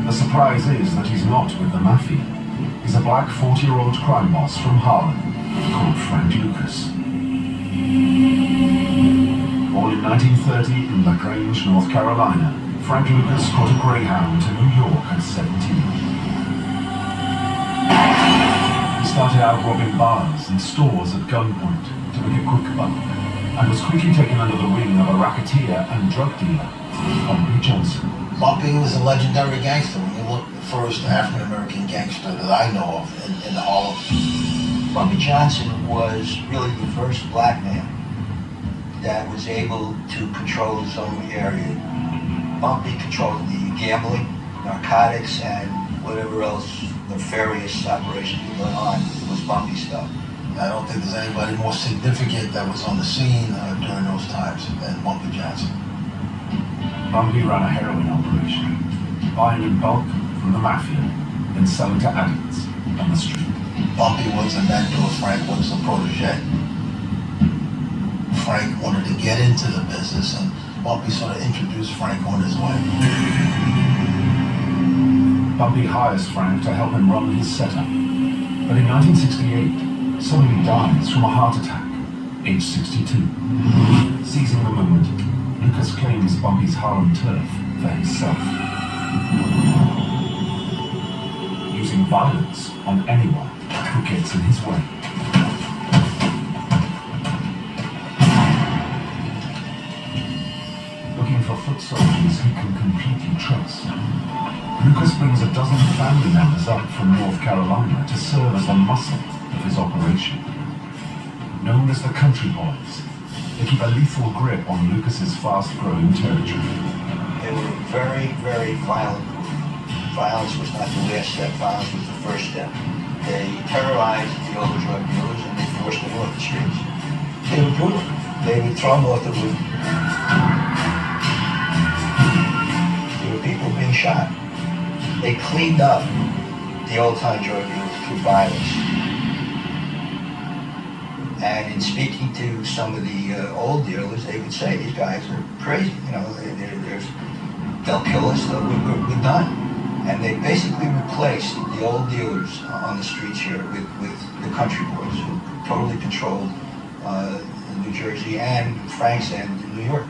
The surprise is that he's not with the mafia. He's a black 40-year-old crime boss from Harlem called Frank Lucas. Born in 1930 in La Grange, North Carolina, Frank Lucas caught a Greyhound to New York at 17. He started out robbing bars and stores at gunpoint to make a quick buck, and was quickly taken under the wing of a racketeer and drug dealer, Bumpy Johnson. Bumpy was a legendary gangster. When you look, the first African-American gangster that I know of in Harlem. Bumpy Johnson was really the first black man that was able to control his own area. Bumpy controlled the gambling, narcotics, and whatever else nefarious operations were going on. It was Bumpy stuff. I don't think there's anybody more significant that was on the scene during those times than Bumpy Johnson. Bumpy ran a heroin operation, buying in bulk from the mafia, then selling to addicts on the street. Bumpy was a mentor, Frank was a protege. Frank wanted to get into the business, and Bumpy sort of introduced Frank on his way. Bumpy hires Frank to help him run his setup. But in 1968, somebody dies from a heart attack, age 62. Seizing the moment, Lucas claims Bumpy's Harlem turf for himself. Using violence on anyone who gets in his way. Looking for foot soldiers he can completely trust, Lucas brings a dozen family members up from North Carolina to serve as the muscle of his operation. Known as the Country Boys, they keep a lethal grip on Lucas's fast-growing territory. They were very, very violent. Violence was not the last step, violence was the first step. They terrorized the older drug dealers and they forced them off the streets. They were brutal. They would throw them off the roof. There were people being shot. They cleaned up the old-time drug dealers through violence. And in speaking to some of the old dealers, they would say, these guys are crazy. You know, they'll kill us, we're done. And they basically replaced the old dealers on the streets here with the Country Boys, who totally controlled New Jersey and Frank's end in New York.